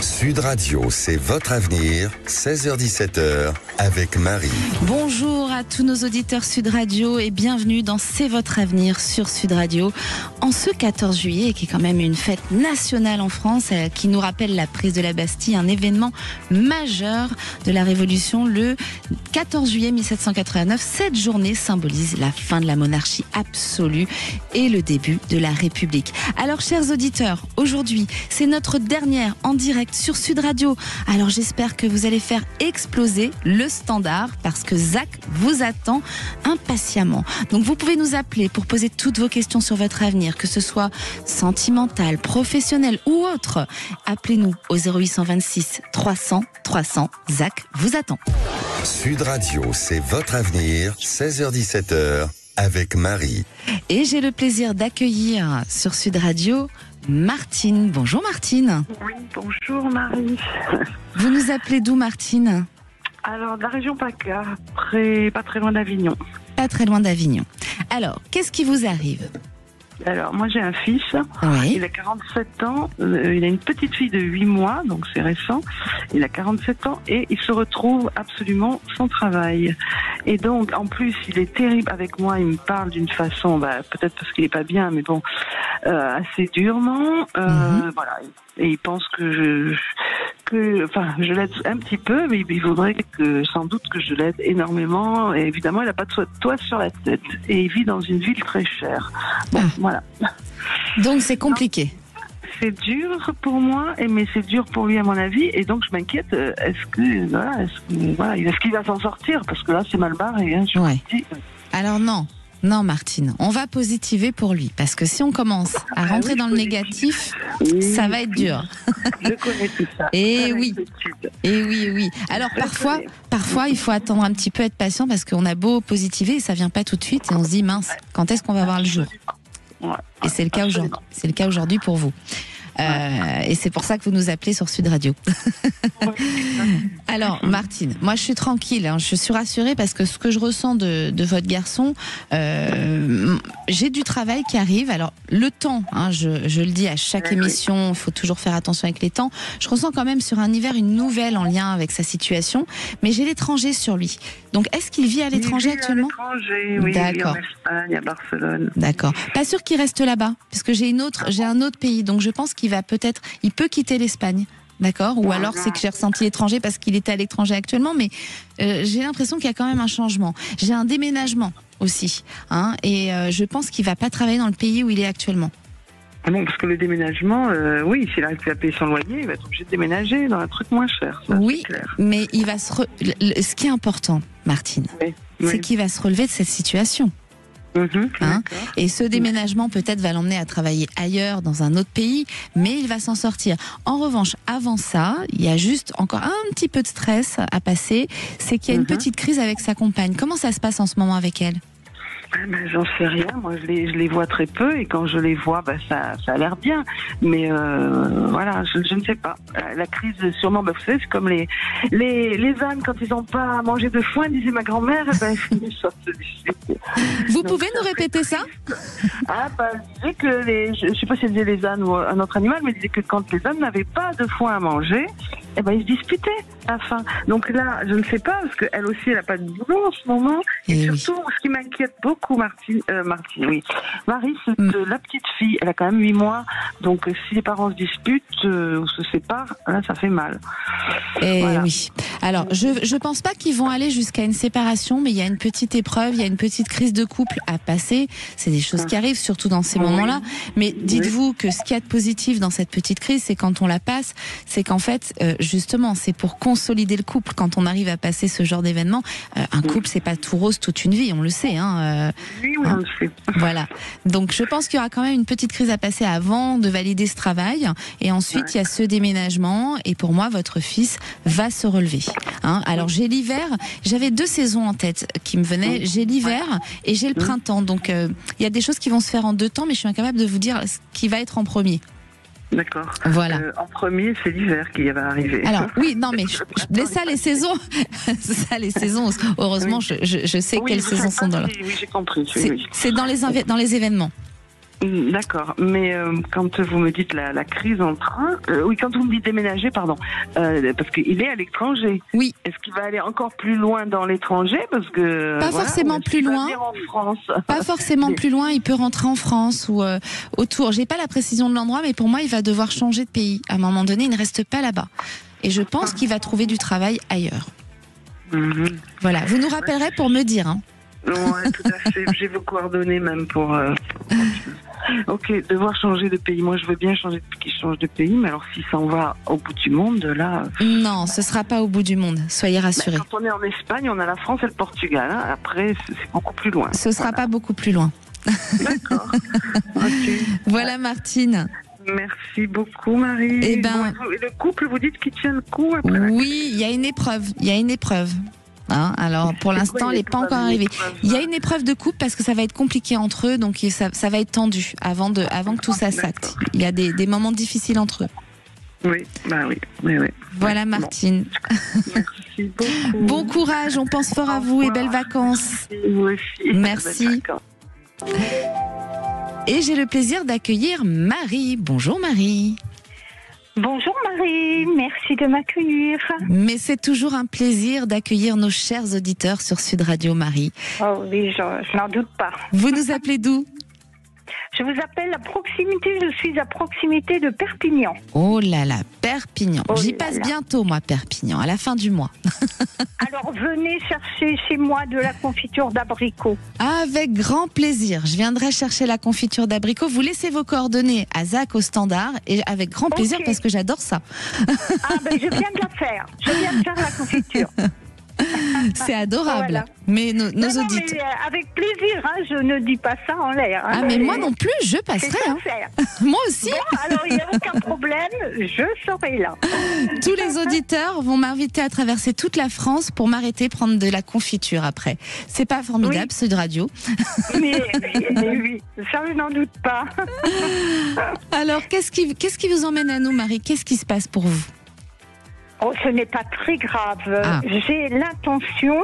Sud Radio, c'est votre avenir, 16h-17h, avec Marie. Bonjour à tous nos auditeurs Sud Radio et bienvenue dans C'est votre avenir sur Sud Radio. En ce 14 juillet, qui est quand même une fête nationale en France, qui nous rappelle la prise de la Bastille, un événement majeur de la Révolution, le 14 juillet 1789. Cette journée symbolise la fin de la monarchie absolue et le début de la République. Alors, chers auditeurs, aujourd'hui, c'est notre dernière en direct sur Sud Radio. Alors, j'espère que vous allez faire exploser le standard parce que Zach vous attend impatiemment. Donc, vous pouvez nous appeler pour poser toutes vos questions sur votre avenir, que ce soit sentimental, professionnel ou autre. Appelez-nous au 0826 300 300. Zach vous attend. Sud Radio, c'est votre avenir, 16h-17h, avec Marie. Et j'ai le plaisir d'accueillir sur Sud Radio Martine. Bonjour Martine. Oui, bonjour Marie. Vous nous appelez d'où Martine ? Alors, de la région PACA, pas très loin d'Avignon. Pas très loin d'Avignon. Alors, qu'est-ce qui vous arrive ? Alors, moi j'ai un fils, Oui. Il a 47 ans, il a une petite fille de 8 mois, donc c'est récent. Il a 47 ans et il se retrouve absolument sans travail. Et donc, en plus, il est terrible avec moi, il me parle d'une façon, peut-être parce qu'il est pas bien, mais bon, assez durement. Voilà. Et il pense que je l'aide un petit peu, mais il voudrait sans doute que je l'aide énormément. Et évidemment, il n'a pas de toit sur la tête. Et il vit dans une ville très chère. Bon, voilà. Donc c'est compliqué. C'est dur pour moi, mais c'est dur pour lui à mon avis. Et donc je m'inquiète, est-ce qu'il va s'en sortir ? Parce que là, c'est mal barré. Hein, je Ouais. vous dis. Alors non Martine, on va positiver pour lui. Parce que si on commence à rentrer dans le négatif, ça va être dur. Je connais tout ça. Et oui. Alors parfois, il faut attendre un petit peu, être patient, parce qu'on a beau positiver et ça vient pas tout de suite. Et on se dit, mince, quand est-ce qu'on va voir le jour ? Ouais. Et c'est le cas aujourd'hui. C'est le cas aujourd'hui pour vous. Et c'est pour ça que vous nous appelez sur Sud Radio. Alors, Martine, moi je suis tranquille, hein, je suis rassurée parce que ce que je ressens de votre garçon, j'ai du travail qui arrive. Alors, le temps, hein, je le dis à chaque émission, il faut toujours faire attention avec les temps. Je ressens quand même sur un hiver une nouvelle en lien avec sa situation, mais j'ai l'étranger sur lui. Donc, est-ce qu'il vit à l'étranger actuellement ? À l'étranger, oui. D'accord. En Espagne, à Barcelone. D'accord. Pas sûr qu'il reste là-bas, parce que j'ai un autre pays, donc je pense qu'il peut quitter l'Espagne. D'accord ? Ou alors c'est que j'ai ressenti l'étranger parce qu'il était à l'étranger actuellement, mais j'ai l'impression qu'il y a quand même un changement. J'ai un déménagement aussi, hein, et je pense qu'il va pas travailler dans le pays où il est actuellement. Ah non, parce que le déménagement, s'il arrive plus à payer son loyer, il va être obligé de déménager dans un truc moins cher. Ça, oui, c'est clair. mais il va ce qui est important, Martine, c'est qu'il va se relever de cette situation. Hein, et ce déménagement peut-être va l'emmener à travailler ailleurs dans un autre pays, mais il va s'en sortir. En revanche, avant ça, il y a juste encore un petit peu de stress à passer, c'est qu'il y a une petite crise avec sa compagne. Comment ça se passe en ce moment avec elle ? J'en sais rien, moi je les vois très peu et quand je les vois, ça a l'air bien. Mais voilà, je ne sais pas. La crise, sûrement, vous savez, c'est comme les ânes quand ils n'ont pas mangé de foin, disait ma grand-mère, ils sortent du Vous pouvez nous répéter ça ? Elle disait que je ne sais pas si elle disait les ânes ou un autre animal, mais elle disait que quand les ânes n'avaient pas de foin à manger, ils se disputaient à la fin. Donc là, je ne sais pas, parce qu'elle aussi, elle n'a pas de boulot en ce moment. Et surtout, ce qui m'inquiète beaucoup, Marie, c'est que la petite fille, elle a quand même 8 mois. Donc, si les parents se disputent ou se séparent, là, ça fait mal. Voilà. Oui. Alors, je pense pas qu'ils vont aller jusqu'à une séparation, mais il y a une petite épreuve, il y a une petite crise de couple à passer. C'est des choses qui arrivent, surtout dans ces moments-là. Mais dites-vous que ce qu'il y a de positif dans cette petite crise, c'est quand on la passe, c'est qu'en fait, justement, c'est pour consolider le couple. Quand on arrive à passer ce genre d'événement, un couple, c'est pas tout rose toute une vie, on le sait. Oui, on le sait. Voilà. Donc, je pense qu'il y aura quand même une petite crise à passer avant de valider ce travail. Et ensuite, il y a ce déménagement. Et pour moi, votre fils va se relever. Alors, j'ai l'hiver. J'avais 2 saisons en tête qui me venaient. J'ai l'hiver et j'ai le printemps. Donc, il y a des choses qui vont se faire en 2 temps, mais je suis incapable de vous dire ce qui va être en premier. D'accord. Voilà. En premier, c'est l'hiver qui va arriver. Alors, oui, non, mais laisse ça, les saisons. Les saisons, heureusement, je sais quelles saisons sont dans là. Oui, j'ai compris. C'est dans les événements. D'accord, mais quand vous me dites la crise en train, oui, quand vous me dites déménager, pardon, parce qu'il est à l'étranger. Oui. Est-ce qu'il va aller encore plus loin dans l'étranger, parce que pas forcément plus loin. En France. Pas forcément plus loin. Il peut rentrer en France ou autour. J'ai pas la précision de l'endroit, mais pour moi, il va devoir changer de pays. À un moment donné, il ne reste pas là-bas. Et je pense qu'il va trouver du travail ailleurs. Voilà. Vous nous rappellerez pour me dire. Hein. Ouais, tout à fait. J'ai vos coordonnées même pour. Ok, devoir changer de pays. Moi, je veux bien qu'il change de pays, mais alors s'il s'en va au bout du monde, là. Non, ce sera pas au bout du monde. Soyez rassurés. Quand on est en Espagne, on a la France et le Portugal. Hein. Après, c'est beaucoup plus loin. Ce sera pas beaucoup plus loin. D'accord. Okay. Voilà, Martine. Merci beaucoup, Marie. Eh ben, le couple, vous dites qu'il tient le coup après. Oui, il y a une épreuve. Il y a une épreuve. Hein, alors pour l'instant, elle n'est pas encore arrivée. Il y a une épreuve de couple parce que ça va être compliqué entre eux, donc ça va être tendu avant que tout ça s'acte. Il y a des moments difficiles entre eux. Oui, bah oui. Voilà, Martine. Bon. Merci beaucoup. Bon courage, on pense fort à vous et belles vacances. Merci, vous aussi. Merci. Et j'ai le plaisir d'accueillir Marie. Bonjour Marie. Bonjour Marie, merci de m'accueillir. Mais c'est toujours un plaisir d'accueillir nos chers auditeurs sur Sud Radio, Marie. Oh oui, je n'en doute pas. Vous nous appelez d'où ? Je vous appelle à proximité, je suis à proximité de Perpignan. Oh là là, Perpignan. Oh J'y là passe là. bientôt, moi, Perpignan, à la fin du mois. Alors venez chercher chez moi de la confiture d'abricot. Avec grand plaisir. Je viendrai chercher la confiture d'abricot. Vous laissez vos coordonnées à Zach au standard et avec grand plaisir parce que j'adore ça. Ah ben je viens de la faire. Je viens de faire la confiture. C'est adorable. Voilà. Mais nos Non, auditeurs. mais avec plaisir, hein, je ne dis pas ça en l'air. Hein. Ah mais moi non plus, je C'est passerai. Hein. sincère. Moi aussi. Bon, alors il n'y a aucun problème, je serai là. Tous les auditeurs vont m'inviter à traverser toute la France pour m'arrêter prendre de la confiture après. C'est pas formidable, Sud Radio. Mais oui, ça je n'en doute pas. Alors, qu'est-ce qui vous emmène à nous, Marie ? Qu'est-ce qui se passe pour vous ? Oh, ce n'est pas très grave. Ah. J'ai l'intention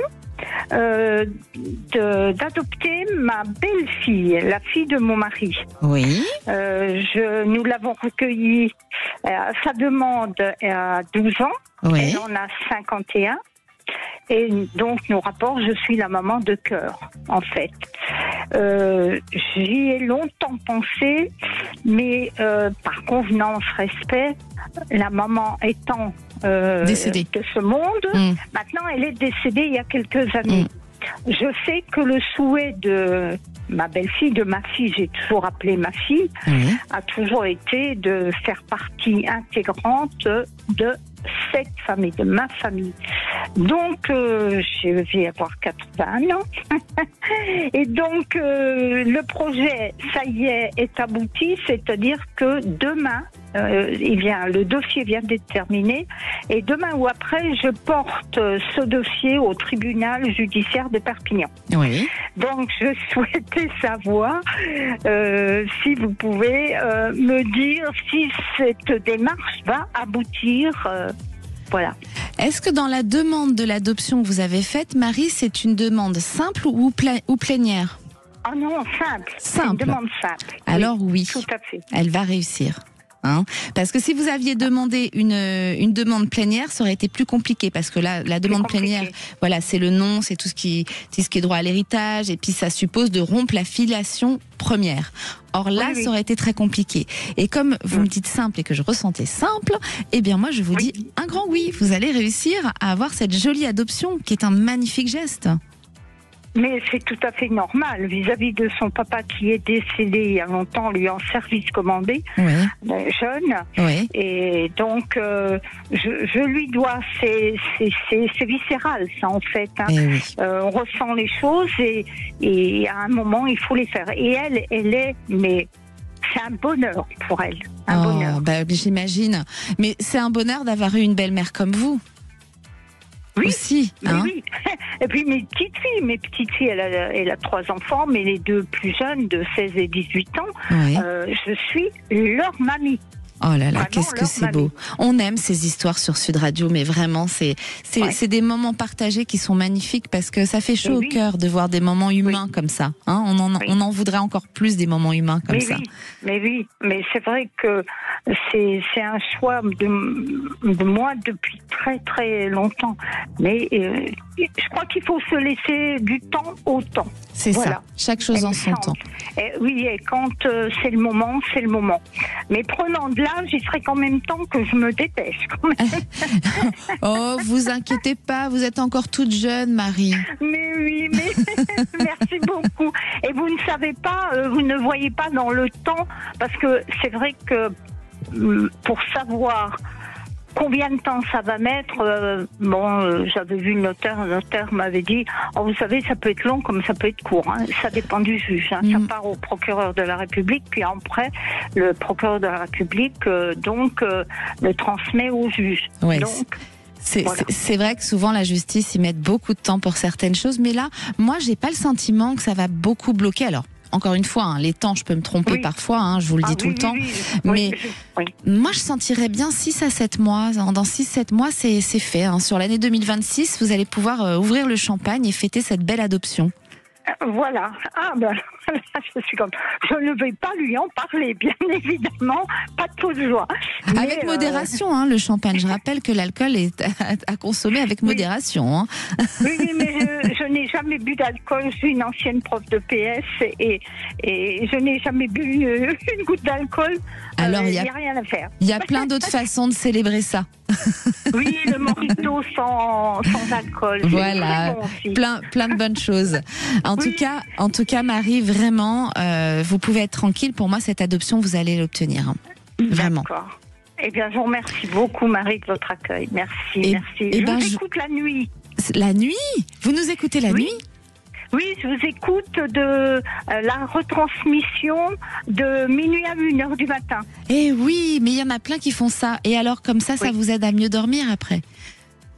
d'adopter ma belle-fille, la fille de mon mari. Oui. Nous l'avons recueillie à sa demande à 12 ans. Oui. Elle en a 51. Et donc, nos rapports, je suis la maman de cœur, en fait. J'y ai longtemps pensé, mais par convenance, respect, la maman étant décédée de ce monde, maintenant elle est décédée il y a quelques années. Je sais que le souhait de ma belle-fille, de ma fille, j'ai toujours appelé ma fille, a toujours été de faire partie intégrante de cette famille, de ma famille. Donc, je vais avoir 80 ans. Et donc, le projet, ça y est abouti, c'est-à-dire que demain, le dossier vient d'être terminé, et demain ou après, je porte ce dossier au tribunal judiciaire de Perpignan. Oui. Donc, je souhaitais savoir si vous pouvez me dire si cette démarche va aboutir. Voilà. Est-ce que dans la demande de l'adoption que vous avez faite, Marie, c'est une demande simple ou plénière ? Oh non, simple. Simple. Une demande simple. Alors oui, tout à fait. Elle va réussir. Hein, parce que si vous aviez demandé une demande plénière, ça aurait été plus compliqué parce que là, la demande plénière, voilà, c'est le nom, c'est tout ce qui est droit à l'héritage, et puis ça suppose de rompre la filiation première. Or là, ça aurait été très compliqué. Et comme vous me dites simple et que je ressentais simple, eh bien moi je vous dis un grand oui. Vous allez réussir à avoir cette jolie adoption qui est un magnifique geste. Mais c'est tout à fait normal vis-à-vis de son papa qui est décédé il y a longtemps, lui en service commandé, jeune. Oui. Et donc, je lui dois, c'est viscéral ça en fait. Hein. On ressent les choses et à un moment il faut les faire. Et elle est, mais c'est un bonheur pour elle. Un bonheur. Bah, j'imagine. Mais c'est un bonheur d'avoir eu une belle-mère comme vous. Oui, aussi, hein. Oui. Et puis mes petites filles, elle a 3 enfants, mais les 2 plus jeunes, de 16 et 18 ans, je suis leur mamie. Oh là là, Vraiment, qu'est-ce que leur c'est mamie. beau. On aime ces histoires sur Sud Radio, mais vraiment, c'est des moments partagés qui sont magnifiques parce que ça fait chaud Oui. au cœur de voir des moments humains comme ça. Hein, on en voudrait encore plus des moments humains comme ça. Mais c'est vrai que c'est un choix de moi depuis très très longtemps. Mais je crois qu'il faut se laisser du temps au temps. C'est ça, chaque chose en son temps. Et quand c'est le moment, c'est le moment. Mais prenant de l'âge, il serait qu'en même temps que je me dépêche. Quand même. Oh, vous inquiétez pas, vous êtes encore toute jeune, Marie. Mais oui, mais merci beaucoup. Et vous ne savez pas, vous ne voyez pas dans le temps, parce que c'est vrai que pour savoir combien de temps ça va mettre, j'avais vu le notaire m'avait dit, oh, vous savez, ça peut être long comme ça peut être court, hein. Ça dépend du juge, hein. Ça part au procureur de la République, puis après, le procureur de la République le transmet au juge. Ouais, Donc, c'est vrai que souvent la justice y met beaucoup de temps pour certaines choses, mais là, moi, j'ai pas le sentiment que ça va beaucoup bloquer. Alors, encore une fois, hein, les temps, je peux me tromper parfois, hein, je vous le dis tout le temps. Mais moi, je sentirais bien 6 à 7 mois. Dans 6-7 mois, c'est fait. Hein. Sur l'année 2026, vous allez pouvoir ouvrir le champagne et fêter cette belle adoption. Voilà. Je ne vais pas lui en parler, bien évidemment. Pas de fausse joie. Avec modération, hein, le champagne. Je rappelle que l'alcool est à consommer avec modération. Hein. Oui, mais je n'ai jamais bu d'alcool. Je suis une ancienne prof de PS et je n'ai jamais bu une goutte d'alcool. Alors, il n'y a rien à faire. Il y a plein d'autres façons de célébrer ça. Oui, le mojito sans alcool. Voilà, plein de bonnes choses. En tout cas, Marie, vraiment, vous pouvez être tranquille. Pour moi, cette adoption, vous allez l'obtenir. Hein. Vraiment. D'accord. Eh bien, je vous remercie beaucoup, Marie, de votre accueil. Merci. Je vous écoute la nuit. La nuit ? Vous nous écoutez la nuit ? Oui, je vous écoute de la retransmission de minuit à 1h du matin. Eh oui, mais il y en a plein qui font ça. Et alors, comme ça vous aide à mieux dormir après ?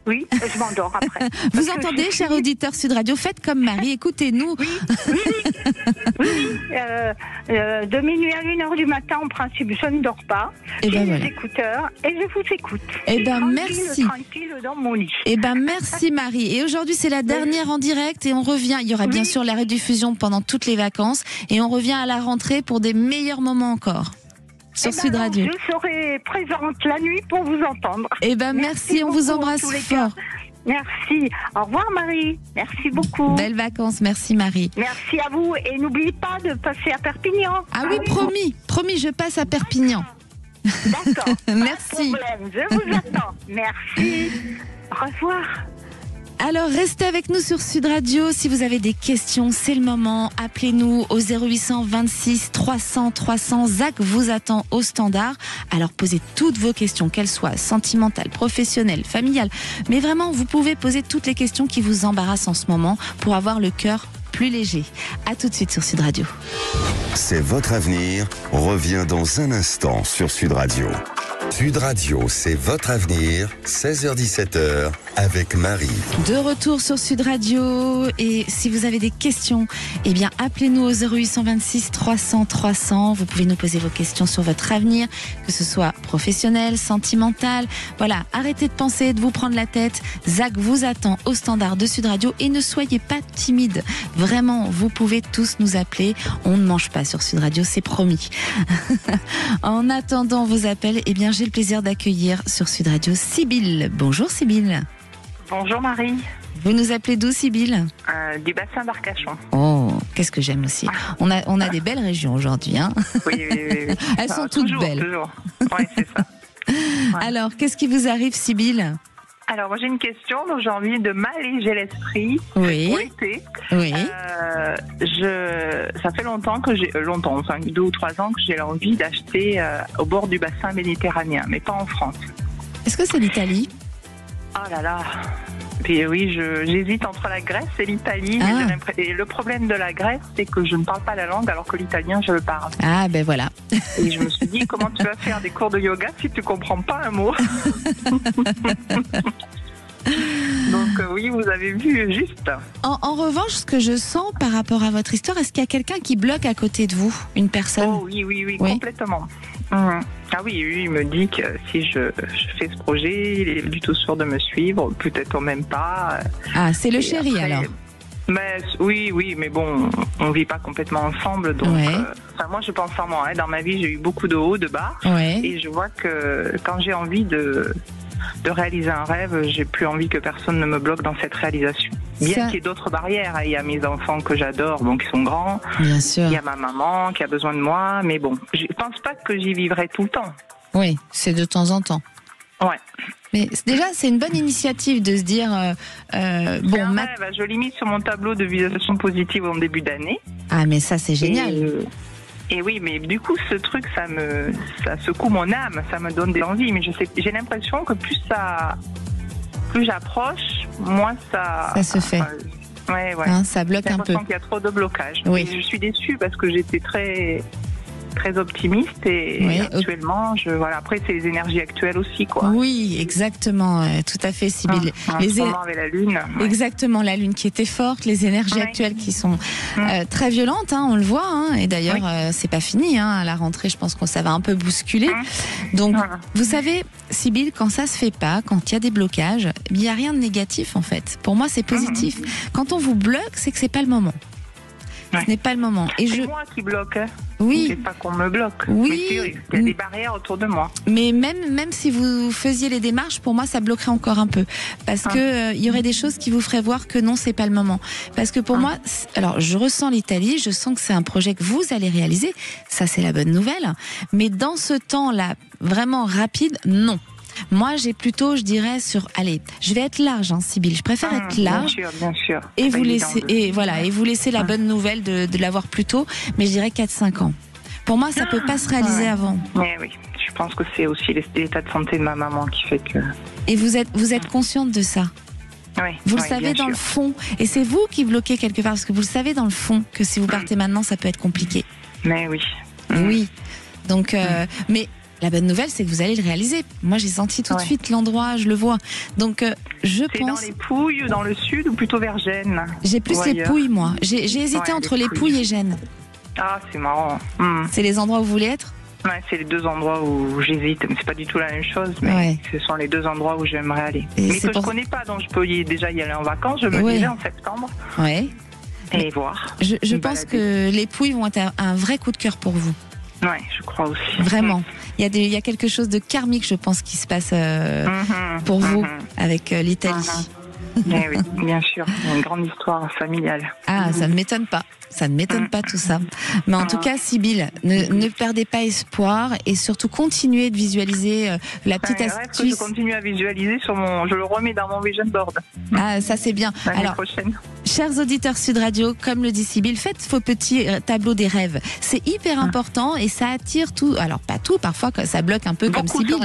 Oui, je m'endors après. Vous entendez, cher auditeur Sud Radio, faites comme Marie, écoutez-nous. Oui. De minuit à 1h du matin, en principe, je ne dors pas. J'ai des écouteurs et je vous écoute. Eh ben, merci. Tranquille dans mon lit. Eh ben, merci Marie. Et aujourd'hui, c'est la dernière en direct et on revient. Il y aura bien sûr la rediffusion pendant toutes les vacances et on revient à la rentrée pour des meilleurs moments encore. Sur Sud Radio. Je serai présente la nuit pour vous entendre. Eh ben, merci on vous embrasse fort. Merci. Au revoir Marie. Merci beaucoup. Belles vacances, merci Marie. Merci à vous et n'oubliez pas de passer à Perpignan. Ah oui, promis, je passe à Perpignan. D'accord. Merci. Pas de problème, je vous attends. Merci. Au revoir. Alors, restez avec nous sur Sud Radio. Si vous avez des questions, c'est le moment. Appelez-nous au 0800 26 300 300. Zach vous attend au standard. Alors, posez toutes vos questions, qu'elles soient sentimentales, professionnelles, familiales. Mais vraiment, vous pouvez poser toutes les questions qui vous embarrassent en ce moment pour avoir le cœur plus léger. À tout de suite sur Sud Radio. C'est votre avenir. Revient dans un instant sur Sud Radio. Sud Radio, c'est votre avenir, 16h-17h, avec Marie. De retour sur Sud Radio, et si vous avez des questions, eh bien appelez-nous au 0826 300 300. Vous pouvez nous poser vos questions sur votre avenir, que ce soit professionnel, sentimental. Voilà, arrêtez de penser, de vous prendre la tête. Zach vous attend au standard de Sud Radio et ne soyez pas timide. Vraiment, vous pouvez tous nous appeler. On ne mange pas sur Sud Radio, c'est promis. En attendant vos appels, eh bien j'ai le plaisir d'accueillir sur Sud Radio Sybille. Bonjour Sybille. Bonjour Marie. Vous nous appelez d'où Sybille ? Du bassin d'Arcachon. Oh, qu'est-ce que j'aime aussi. On a des belles régions aujourd'hui. Hein. Oui. Elles sont toutes belles. Toujours. Oui, c'est ça. Ouais. Alors, qu'est-ce qui vous arrive Sybille ? Alors, moi j'ai une question, donc j'ai envie de m'alléger l'esprit pour l'été. Oui. Ça fait longtemps que 2 ou 3 ans que j'ai l'envie d'acheter au bord du bassin méditerranéen, mais pas en France. Est-ce que c'est l'Italie ? Oh là là. Puis oui, j'hésite entre la Grèce et l'Italie. Et le problème de la Grèce, c'est que je ne parle pas la langue alors que l'italien, je le parle. Ah ben voilà. Et je me suis dit, comment tu vas faire des cours de yoga si tu ne comprends pas un mot ? Donc oui, vous avez vu juste. En revanche, ce que je sens par rapport à votre histoire, est-ce qu'il y a quelqu'un qui bloque à côté de vous ? Une personne ? Oh oui, complètement. À Ah oui, lui, il me dit que si je fais ce projet, il est du tout sûr de me suivre, peut-être même pas. Ah, c'est le chéri après, alors. Mais, oui, mais bon, on vit pas complètement ensemble, donc moi je pense en moi. Dans ma vie, j'ai eu beaucoup de hauts, de bas, et je vois que quand j'ai envie de réaliser un rêve, j'ai plus envie que personne ne me bloque dans cette réalisation. Bien qu'il y ait d'autres barrières, il y a mes enfants que j'adore, bon, qui sont grands. Bien sûr. Il y a ma maman qui a besoin de moi, mais bon, je pense pas que j'y vivrai tout le temps. Oui, c'est de temps en temps. Ouais. Mais déjà, c'est une bonne initiative de se dire rêve, je l'ai mis sur mon tableau de visualisation positive en début d'année. Ah, mais ça, c'est génial. Et oui, mais du coup, ce truc, ça secoue mon âme, ça me donne des envies. Mais j'ai l'impression que plus j'approche, moins ça se fait. Ouais. Hein, ça bloque un peu. J'ai l'impression qu'il y a trop de blocages. Oui. Et je suis déçue parce que j'étais très optimiste et actuellement, après c'est les énergies actuelles aussi, quoi. Oui, exactement, tout à fait, Sybille. En ce moment avec la Lune. Exactement, la Lune qui était forte, les énergies actuelles qui sont très violentes, hein, on le voit, hein, et d'ailleurs c'est pas fini, hein, à la rentrée je pense que ça va un peu bousculer. Donc vous savez, Sybille, quand ça se fait pas, quand il y a des blocages, il n'y a rien de négatif en fait. Pour moi c'est positif. Quand on vous bloque, c'est que c'est pas le moment. Ce n'est pas le moment. Et c'est moi qui bloque. Oui. C'est pas qu'on me bloque. Oui. Mais il y a des barrières autour de moi. Mais même si vous faisiez les démarches, pour moi, ça bloquerait encore un peu. Parce que il y aurait des choses qui vous feraient voir que non, c'est pas le moment. Parce que pour moi, alors, je ressens l'Italie, je sens que c'est un projet que vous allez réaliser. Ça, c'est la bonne nouvelle. Mais dans ce temps-là, vraiment rapide, non. Moi, j'ai plutôt, je dirais, allez, je vais être large, hein, Sybille. Je préfère être large. Bien sûr. Et vous laisser la bonne nouvelle de l'avoir plus tôt. Mais je dirais 4-5 ans. Pour moi, ça peut pas se réaliser avant. Mais oui, je pense que c'est aussi l'état de santé de ma maman qui fait que. Et vous êtes consciente de ça. Oui. Vous le savez dans le fond. Et c'est vous qui bloquez quelque part, parce que vous le savez dans le fond que si vous partez maintenant, ça peut être compliqué. Mais oui. Oui. Donc, mais. La bonne nouvelle, c'est que vous allez le réaliser. Moi, j'ai senti tout de suite l'endroit, je le vois. Donc, je pense. C'est dans les Pouilles, dans le sud ou plutôt vers Gênes? J'ai plus les Pouilles, moi. J'ai hésité entre les Pouilles et Gênes. Ah, c'est marrant. C'est les endroits où vous voulez être? Ouais, c'est les deux endroits où j'hésite. Mais c'est pas du tout la même chose, mais ce sont les deux endroits où j'aimerais aller. Mais que je connais pas, donc je peux déjà y aller en vacances. Je me dirais en septembre. Ouais. Et voir. Je pense que les Pouilles vont être un vrai coup de cœur pour vous. Ouais, je crois aussi. Vraiment. Il y a quelque chose de karmique, je pense, qui se passe pour vous avec l'Italie. Eh oui, bien sûr. Une grande histoire familiale. Ah, ça ne m'étonne pas. Ça ne m'étonne pas tout ça. Mais en tout cas, Sybille, ne perdez pas espoir et surtout continuez de visualiser la petite astuce. Que je continue à visualiser je le remets dans mon vision board. Ah, ça c'est bien. L'année prochaine. Chers auditeurs Sud Radio, comme le dit Sybille, faites vos petits tableaux des rêves. C'est hyper important et ça attire tout. Alors pas tout, parfois ça bloque un peu comme Sybille,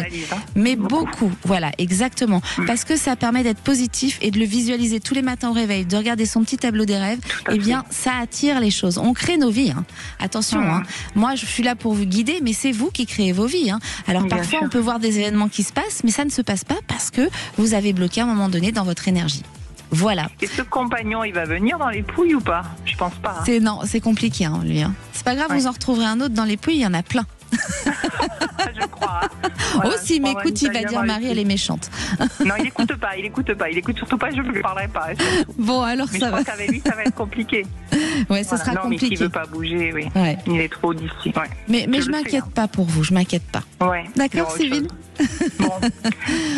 mais beaucoup. Voilà, exactement. Parce que ça permet d'être positif et de le visualiser tous les matins au réveil, de regarder son petit tableau des rêves. Eh bien, ça attire les choses. On crée nos vies. Hein. Attention, hein. Moi je suis là pour vous guider, mais c'est vous qui créez vos vies. Hein. Alors parfois on peut voir des événements qui se passent, mais ça ne se passe pas parce que vous avez bloqué à un moment donné dans votre énergie. Voilà. Et ce compagnon, il va venir dans les Pouilles ou pas? Je pense pas. Hein. Non, c'est compliqué, hein, lui. Hein. C'est pas grave, vous en retrouverez un autre dans les Pouilles, il y en a plein. Je crois. Hein. Voilà, si m'écoute, il va dire Marie, elle est méchante. Non, il écoute pas. Il écoute surtout pas, je ne lui parlerai pas. Bon, alors mais ça je va. pense qu'avec lui, ça va être compliqué. Ouais, ça sera compliqué. Mais s'il veut pas bouger, oui. Ouais. Il est trop d'ici. Ouais. Mais je m'inquiète pas pour vous, je m'inquiète pas. Ouais. D'accord, Sybille. Bon.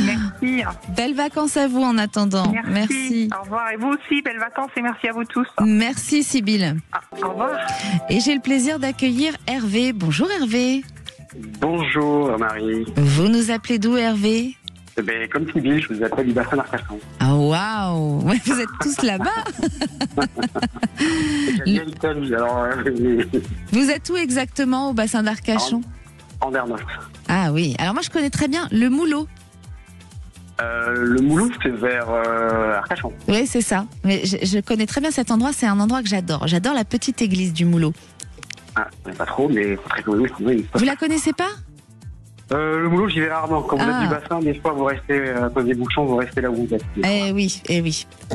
Merci. Belles vacances à vous en attendant. Merci. Au revoir. Et vous aussi, belles vacances et merci à vous tous. Merci, Sybille. Au revoir. Et j'ai le plaisir d'accueillir Hervé. Bonjour Hervé. Bonjour Marie. Vous nous appelez d'où, Hervé? Comme Sybille, je vous appelle du bassin d'Arcachon. Ah waouh, vous êtes tous là-bas. Vous êtes où exactement au bassin d'Arcachon? En Vernois. Ah oui, alors moi je connais très bien le Moulot. Le Moulot, c'est vers Arcachon. Oui, c'est ça. Mais je connais très bien cet endroit, c'est un endroit que j'adore. J'adore la petite église du Moulot. Ah, pas trop, mais très connu. Vous la connaissez pas? Le Moulot, j'y vais rarement. Quand vous êtes du bassin, des fois, vous restez à cause des bouchons, vous restez là où vous êtes. Eh oui.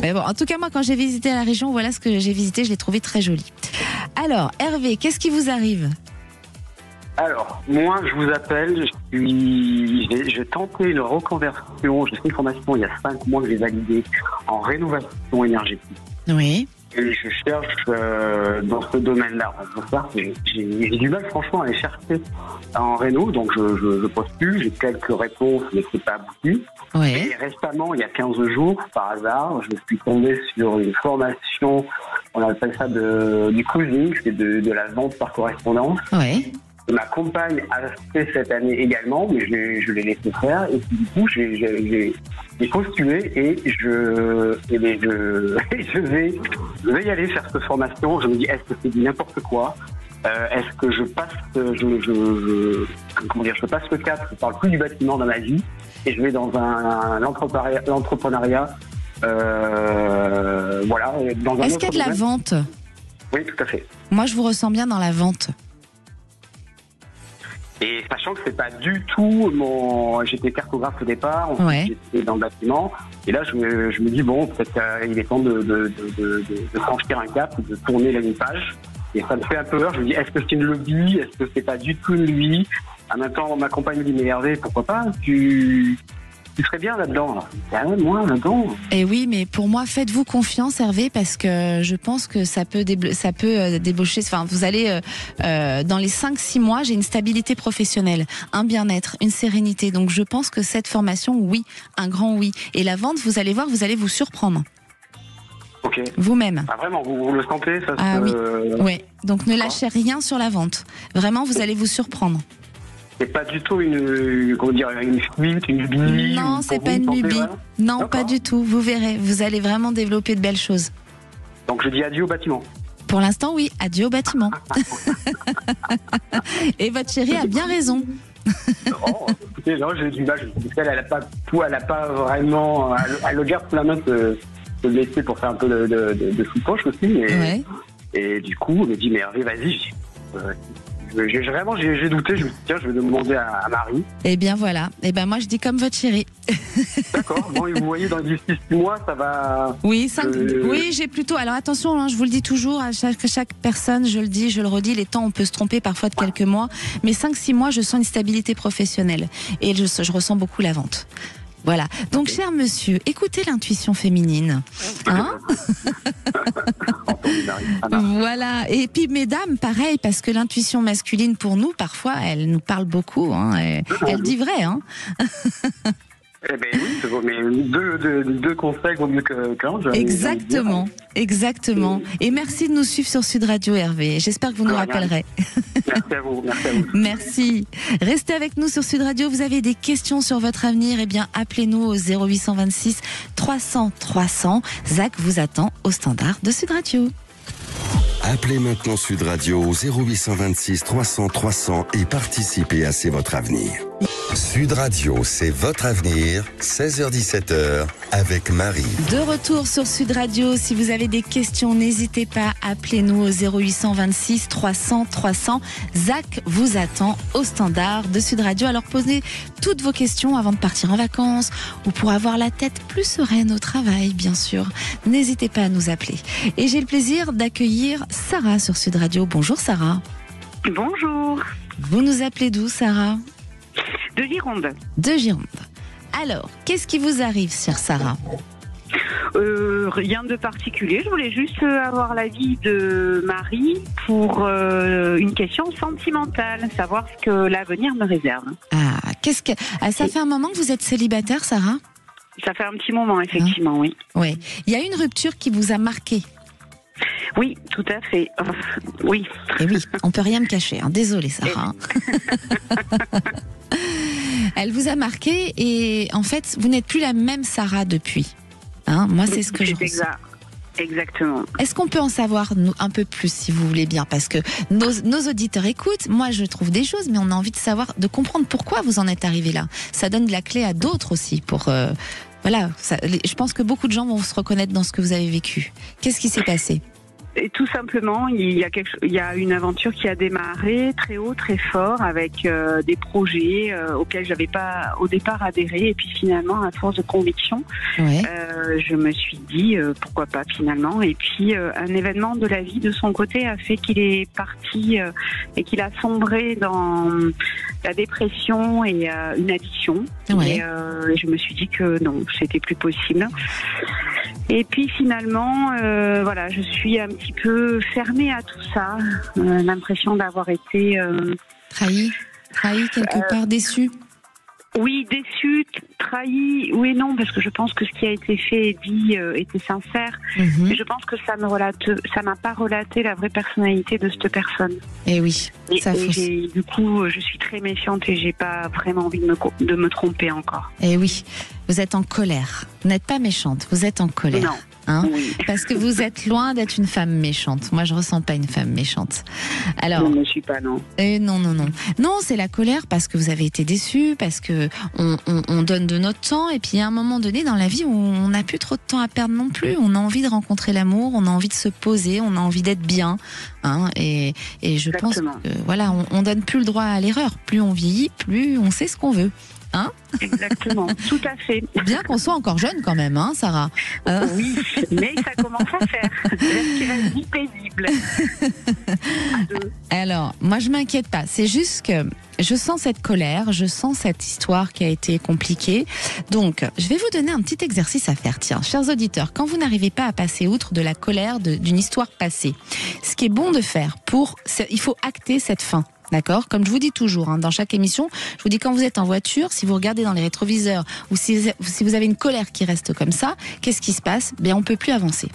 Mais bon, en tout cas, moi, quand j'ai visité la région, voilà ce que j'ai visité, je l'ai trouvé très joli. Alors, Hervé, qu'est-ce qui vous arrive? Alors, moi, je vous appelle, j'ai tenté une reconversion, j'ai fait une formation il y a 5 mois que j'ai validée en rénovation énergétique. Oui. Et je cherche dans ce domaine-là. J'ai du mal, franchement, à aller chercher en réno, donc je postule, j'ai quelques réponses, mais c'est pas abouti. Oui. Et récemment, il y a 15 jours, par hasard, je suis tombé sur une formation, on appelle ça du cruising, c'est de la vente par correspondance. Oui. Ma compagne a fait cette année également, mais je l'ai laissé faire. Et puis, du coup, j'ai postulé et je vais y aller faire cette formation. Je me dis, est-ce que c'est du n'importe quoi? Est-ce que je passe, je passe le cap, je parle plus du bâtiment dans ma vie et je vais dans l'entrepreneuriat, voilà. Est-ce qu'il y a de la vente? Oui, tout à fait. Moi, je vous ressens bien dans la vente. Et sachant que c'est pas du tout j'étais cartographe au départ, j'étais dans le bâtiment, et là je me dis bon, peut-être il est temps de franchir un cap, de tourner la page, et ça me fait un peu peur. Je me dis, est-ce que c'est une lobby, est-ce que c'est pas du tout une lobby? En même temps, ma compagne me dit, mais Hervé, pourquoi pas, tu serais bien là-dedans. Moi, là-dedans. Et oui, mais pour moi, faites-vous confiance, Hervé, parce que je pense que ça peut débaucher. Enfin, vous allez dans les 5-6 mois, j'ai une stabilité professionnelle, un bien-être, une sérénité. Donc, je pense que cette formation, oui, un grand oui. Et la vente, vous allez voir, vous allez vous surprendre. Ok. Vous-même. Ah, vraiment, vous le sentez, ça? Ah oui. Ouais. Donc, ne lâchez rien sur la vente. Vraiment, vous allez vous surprendre. C'est pas du tout une fuite, une lubie? Non, c'est pas une lubie. Non, pas du tout. Vous verrez, vous allez vraiment développer de belles choses. Donc je dis adieu au bâtiment. Pour l'instant, oui, adieu au bâtiment. Et votre chérie a bien raison. Écoutez, non, j'ai du mal. Elle a pas vraiment. Elle le garde sous la main de laisser pour faire un peu de sous-poche aussi. Mais, et du coup, elle me dit, mais vas-y. J'ai douté, je me suis dit, tiens, je vais demander à Marie. Eh bien voilà, moi je dis comme votre chérie. D'accord, bon, et vous voyez, dans 6 mois, ça va... Oui, oui, j'ai plutôt... Alors attention, je vous le dis toujours, à chaque personne, je le dis, je le redis, les temps, on peut se tromper parfois de quelques mois, mais 5-6 mois, je sens une stabilité professionnelle et je ressens beaucoup la vente. Voilà. Donc, cher monsieur, écoutez l'intuition féminine. Hein? Voilà. Et puis, mesdames, pareil, parce que l'intuition masculine, pour nous, parfois, elle nous parle beaucoup. Hein, elle dit vrai. Hein. Eh bien oui, mais deux conseils vaut mieux qu'un. Exactement. Et merci de nous suivre sur Sud Radio, Hervé. J'espère que vous nous rappellerez. Merci à vous. Merci. Restez avec nous sur Sud Radio. Vous avez des questions sur votre avenir? Eh bien, appelez-nous au 0826 300 300. Zach vous attend au standard de Sud Radio. Appelez maintenant Sud Radio au 0826 300 300 et participez à C'est votre avenir. Sud Radio, c'est votre avenir, 16h-17h, avec Marie. De retour sur Sud Radio, si vous avez des questions, n'hésitez pas, appelez-nous au 0826 300 300. Zach vous attend au standard de Sud Radio. Alors posez toutes vos questions avant de partir en vacances ou pour avoir la tête plus sereine au travail, bien sûr. N'hésitez pas à nous appeler. Et j'ai le plaisir d'accueillir Sarah sur Sud Radio. Bonjour Sarah. Bonjour. Vous nous appelez d'où, Sarah? De Gironde. De Gironde. Alors, qu'est-ce qui vous arrive, chère Sarah? Rien de particulier. Je voulais juste avoir l'avis de Marie pour une question sentimentale, savoir ce que l'avenir me réserve. Ça fait un moment que vous êtes célibataire, Sarah? Ça fait un petit moment, effectivement, oui. Oui. Il y a une rupture qui vous a marqué? Oui, tout à fait. Oui. Et oui, on peut rien me cacher. Hein. Désolée, Sarah. Elle vous a marqué et en fait, vous n'êtes plus la même Sarah depuis. Hein, moi, c'est ce que je ressens. Exactement. Est-ce qu'on peut en savoir un peu plus, si vous voulez bien? Parce que nos auditeurs écoutent. Moi, je trouve des choses, mais on a envie de savoir, de comprendre pourquoi vous en êtes arrivé là. Ça donne de la clé à d'autres aussi pour... Voilà, je pense que beaucoup de gens vont se reconnaître dans ce que vous avez vécu. Qu'est-ce qui s'est passé? Et tout simplement, il y a une aventure qui a démarré très haut, très fort, avec des projets auxquels j'avais pas au départ adhéré. Et puis finalement, à force de conviction, je me suis dit pourquoi pas finalement. Et puis un événement de la vie de son côté a fait qu'il est parti et qu'il a sombré dans la dépression et une addiction. Et je me suis dit que non, c'était plus possible. Et puis finalement, voilà, je suis un petit peu fermée à tout ça. L'impression d'avoir été trahie quelque part, déçue. Oui, déçue, trahie, oui et non, parce que je pense que ce qui a été fait et dit était sincère. Mais je pense que ça m'a pas relaté la vraie personnalité de cette personne. Et oui, ça du coup, je suis très méfiante et j'ai pas vraiment envie de me tromper encore. Et oui, vous êtes en colère. Vous n'êtes pas méchante, vous êtes en colère. Non. Hein, parce que vous êtes loin d'être une femme méchante. Moi, je ressens pas une femme méchante. Alors, je ne suis pas, non. Non. Non, c'est la colère parce que vous avez été déçue, parce que on donne de notre temps. Et puis, il y a un moment donné dans la vie où on n'a plus trop de temps à perdre non plus. On a envie de rencontrer l'amour, on a envie de se poser, on a envie d'être bien. Hein, et je pense que voilà, on donne plus le droit à l'erreur. Plus on vieillit, plus on sait ce qu'on veut. Hein? Exactement, tout à fait. Bien qu'on soit encore jeune quand même, hein, Sarah. Oui, mais ça commence à faire. C'est vie paisible. Alors, moi je m'inquiète pas. C'est juste que je sens cette colère, je sens cette histoire qui a été compliquée. Donc, je vais vous donner un petit exercice à faire. Tiens, chers auditeurs, quand vous n'arrivez pas à passer outre de la colère d'une histoire passée, ce qui est bon de faire il faut acter cette fin. D'accord ? Comme je vous dis toujours, dans chaque émission, je vous dis quand vous êtes en voiture, si vous regardez dans les rétroviseurs ou si vous avez une colère qui reste comme ça, qu'est-ce qui se passe ? Bien, on peut plus avancer.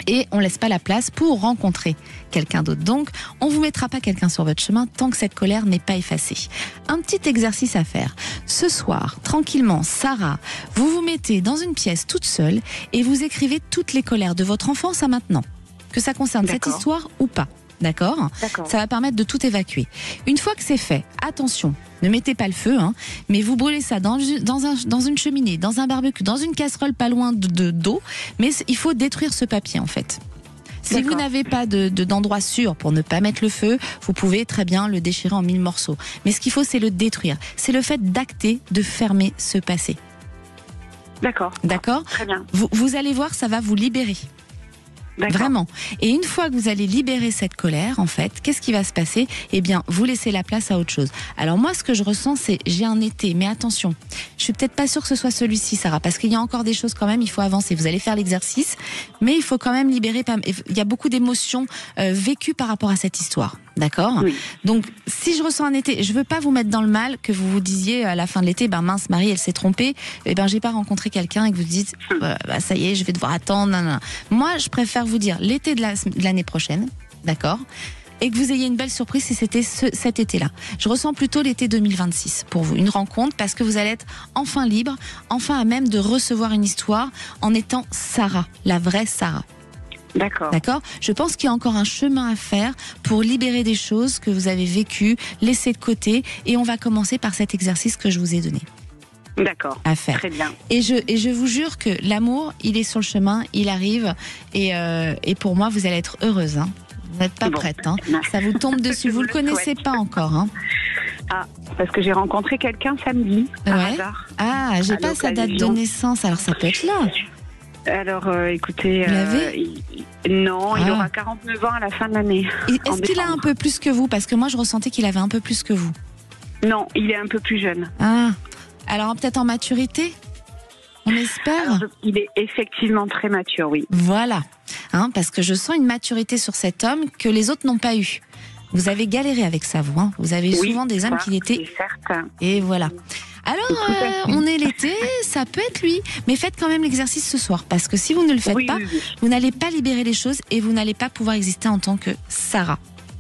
Et on laisse pas la place pour rencontrer quelqu'un d'autre. Donc, on vous mettra pas quelqu'un sur votre chemin tant que cette colère n'est pas effacée. Un petit exercice à faire. Ce soir, tranquillement, Sarah, vous vous mettez dans une pièce toute seule et vous écrivez toutes les colères de votre enfance à maintenant. Que ça concerne cette histoire ou pas. D'accord ? Ça va permettre de tout évacuer. Une fois que c'est fait, attention, ne mettez pas le feu, mais vous brûlez ça dans une cheminée, dans un barbecue, dans une casserole pas loin d'eau, mais il faut détruire ce papier en fait. Si vous n'avez pas d'endroit sûr pour ne pas mettre le feu, vous pouvez très bien le déchirer en 1000 morceaux. Mais ce qu'il faut, c'est le détruire. C'est le fait d'acter, de fermer ce passé. D'accord. Très bien. Vous allez voir, ça va vous libérer. Vraiment. Et une fois que vous allez libérer cette colère, en fait, qu'est-ce qui va se passer ? Eh bien, vous laissez la place à autre chose. Alors moi, ce que je ressens, c'est j'ai un été, mais attention, je suis peut-être pas sûre que ce soit celui-ci, Sarah, parce qu'il y a encore des choses quand même, il faut avancer. Vous allez faire l'exercice, mais il faut quand même libérer. Il y a beaucoup d'émotions vécues par rapport à cette histoire. D'accord ? Donc, si je ressens un été, je veux pas vous mettre dans le mal, que vous vous disiez à la fin de l'été, mince, Marie, elle s'est trompée, j'ai pas rencontré quelqu'un et que vous dites, ça y est, je vais devoir attendre. Non. Moi, je préfère vous dire l'été de l'année prochaine, d'accord ? Et que vous ayez une belle surprise si c'était cet été-là. Je ressens plutôt l'été 2026 pour vous, une rencontre, parce que vous allez être enfin libre, enfin à même de recevoir une histoire en étant Sarah, la vraie Sarah. D'accord. Je pense qu'il y a encore un chemin à faire pour libérer des choses que vous avez vécues, laisser de côté, et on va commencer par cet exercice que je vous ai donné. D'accord. À faire. Très bien. Et je vous jure que l'amour, il est sur le chemin, il arrive, et pour moi, vous allez être heureuse. Vous n'êtes pas prête. Ça vous tombe dessus. Vous le connaissez pas encore. Ah, parce que j'ai rencontré quelqu'un samedi, par hasard. Ah, j'ai pas sa date de naissance, alors ça peut être là. Alors, écoutez, vous l'avez ? Non, il aura 49 ans à la fin de l'année. Est-ce qu'il a un peu plus que vous ? Parce que moi, je ressentais qu'il avait un peu plus que vous. Non, il est un peu plus jeune. Ah, alors peut-être en maturité ? On espère. Alors, il est effectivement très mature, oui. Voilà, parce que je sens une maturité sur cet homme que les autres n'ont pas eu. Vous avez galéré avec ça, vous. Vous avez souvent des hommes qui l'étaient. C'est certain. Et voilà. Alors, on est l'été, ça peut être lui. Mais faites quand même l'exercice ce soir. Parce que si vous ne le faites pas, vous n'allez pas libérer les choses et vous n'allez pas pouvoir exister en tant que Sarah.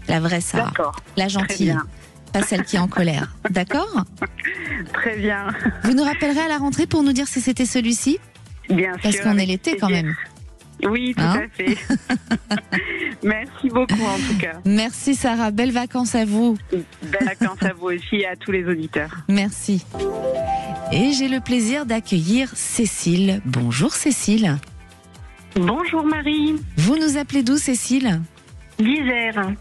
La vraie Sarah. D'accord. La gentille. Pas celle qui est en colère. D'accord ? Très bien. Vous nous rappellerez à la rentrée pour nous dire si c'était celui-ci ? Bien sûr. Parce qu'on est l'été quand même. Oui, tout à fait. Merci beaucoup en tout cas. Merci Sarah, belles vacances à vous. Belles vacances à vous aussi et à tous les auditeurs. Merci. Et j'ai le plaisir d'accueillir Cécile. Bonjour Cécile. Bonjour Marie. Vous nous appelez d'où, Cécile?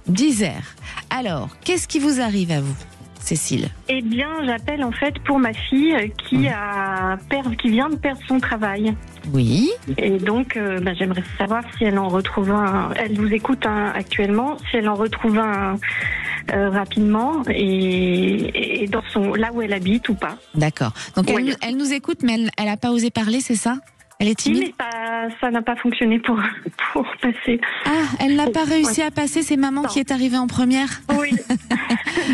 d'Isère. Alors, qu'est-ce qui vous arrive à vous, Cécile? Eh bien, j'appelle en fait pour ma fille qui vient de perdre son travail. Oui. Et donc, j'aimerais savoir si elle en retrouve un. Elle vous écoute actuellement, si elle en retrouve un rapidement et dans là où elle habite ou pas. D'accord. Donc elle nous écoute, mais elle n'a pas osé parler, c'est ça? Elle est timide? Oui, mais ça n'a pas fonctionné pour passer. Ah, elle n'a pas réussi à passer, c'est maman qui est arrivée en première? Oui.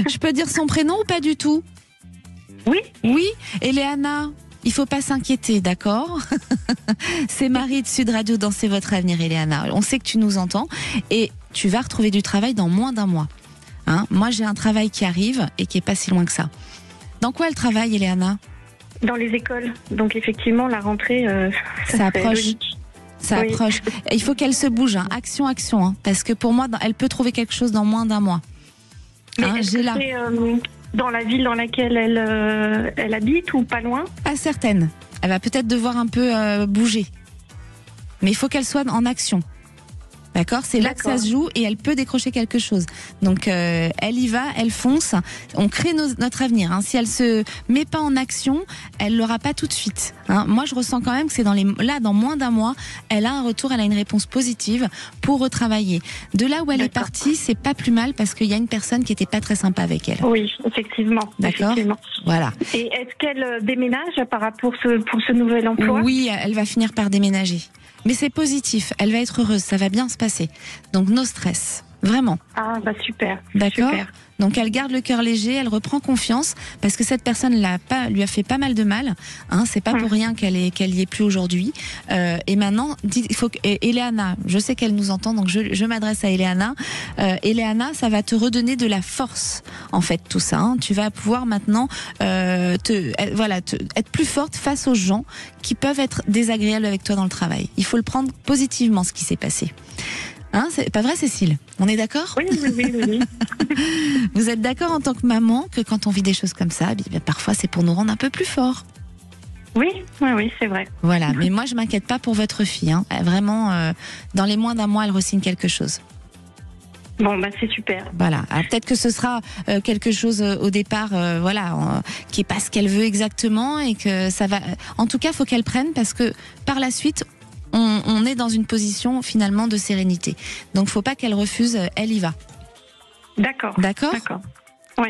Je peux dire son prénom ou pas du tout? Oui. Oui, Eleana, il faut pas s'inquiéter, d'accord? C'est Marie de Sud Radio dans C'est votre avenir, Eleana. On sait que tu nous entends et tu vas retrouver du travail dans moins d'un mois. Hein? Moi, j'ai un travail qui arrive et qui est pas si loin que ça. Dans quoi elle travaille, Eleana? Dans les écoles. Donc effectivement, la rentrée, ça approche. Ça approche. Il faut qu'elle se bouge. Hein. Action, hein. Parce que pour moi, elle peut trouver quelque chose dans moins d'un mois. Mais est-ce que c'est dans la ville dans laquelle elle habite ou pas loin? Pas certaine. Elle va peut-être devoir un peu bouger. Mais il faut qu'elle soit en action. D'accord? C'est là que ça se joue et elle peut décrocher quelque chose. Donc, elle y va, elle fonce. On crée notre avenir. Hein. Si elle se met pas en action, elle l'aura pas tout de suite. Hein. Moi, je ressens quand même que c'est dans moins d'un mois, elle a un retour, elle a une réponse positive pour retravailler. De là où elle est partie, c'est pas plus mal parce qu'il y a une personne qui était pas très sympa avec elle. Oui, effectivement. D'accord? Effectivement. Voilà. Et est-ce qu'elle déménage pour ce nouvel emploi? Oui, elle va finir par déménager. Mais c'est positif, elle va être heureuse, ça va bien se passer. Donc, no stress, vraiment. Ah, super. D'accord. Super. Donc, elle garde le cœur léger, elle reprend confiance, parce que cette personne lui a fait pas mal de mal. Hein, c'est pas pour rien qu'elle y est plus aujourd'hui. Et maintenant, il faut que Eleana, je sais qu'elle nous entend, donc je m'adresse à Eleana. Eleana, ça va te redonner de la force, en fait, tout ça. Hein. Tu vas pouvoir maintenant, être plus forte face aux gens qui peuvent être désagréables avec toi dans le travail. Il faut le prendre positivement, ce qui s'est passé. Hein, c'est pas vrai, Cécile? On est d'accord? Oui. Vous êtes d'accord en tant que maman que quand on vit des choses comme ça, parfois c'est pour nous rendre un peu plus forts? Oui, c'est vrai. Voilà, mais moi je m'inquiète pas pour votre fille. Hein. Vraiment, dans les moins d'un mois, elle re-signe quelque chose. Bon, c'est super. Voilà. Peut-être que ce sera quelque chose au départ, qui est pas ce qu'elle veut exactement et que ça va. En tout cas, faut qu'elle prenne parce que par la suite, on est dans une position finalement de sérénité. Donc, faut pas qu'elle refuse. Elle y va. D'accord. Oui.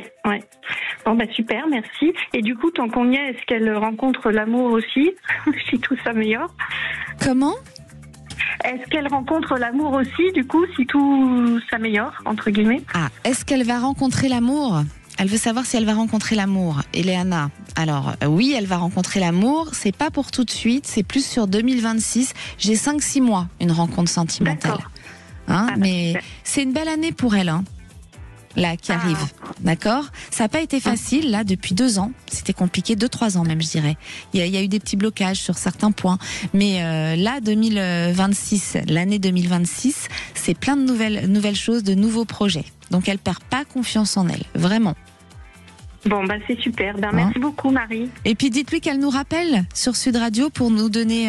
Bon, super, merci. Et du coup, tant qu'on y est, est-ce qu'elle rencontre l'amour aussi, si tout s'améliore? Comment? Est-ce qu'elle rencontre l'amour aussi, du coup, si tout s'améliore, entre guillemets? Ah, est-ce qu'elle va rencontrer l'amour? Elle veut savoir si elle va rencontrer l'amour, Eleana. Alors, oui, elle va rencontrer l'amour. C'est pas pour tout de suite, c'est plus sur 2026. J'ai 5-6 mois, une rencontre sentimentale. Hein, mais c'est une belle année pour elle, hein, là, qui arrive. D'accord? Ça n'a pas été facile, là, depuis 2 ans. C'était compliqué, 2-3 ans même, je dirais. Il y a eu des petits blocages sur certains points. Mais là, 2026, l'année 2026, c'est plein de nouvelles choses, de nouveaux projets. Donc, elle perd pas confiance en elle, vraiment. Bon, c'est super. Merci beaucoup, Marie. Et puis, dites-lui qu'elle nous rappelle sur Sud Radio pour nous donner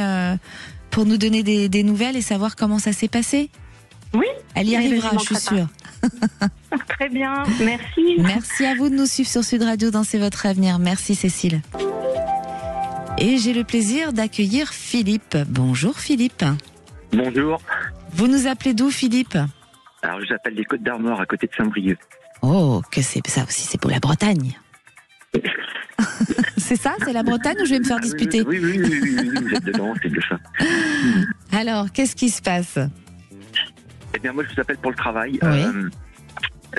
des nouvelles et savoir comment ça s'est passé. Oui. Elle y arrivera, je suis sûre. Très bien, merci. Merci à vous de nous suivre sur Sud Radio dans C'est votre avenir. Merci, Cécile. Et j'ai le plaisir d'accueillir Philippe. Bonjour, Philippe. Bonjour. Vous nous appelez d'où, Philippe? Alors, je m'appelle les Côtes d'Armor, à côté de Saint-Brieuc. Oh, que c'est ça aussi, c'est pour la Bretagne. C'est ça, c'est la Bretagne ou je vais me faire disputer? Oui, vous êtes dedans, c'est de ça. Alors, qu'est-ce qui se passe? Eh bien, moi, je vous appelle pour le travail. Oui.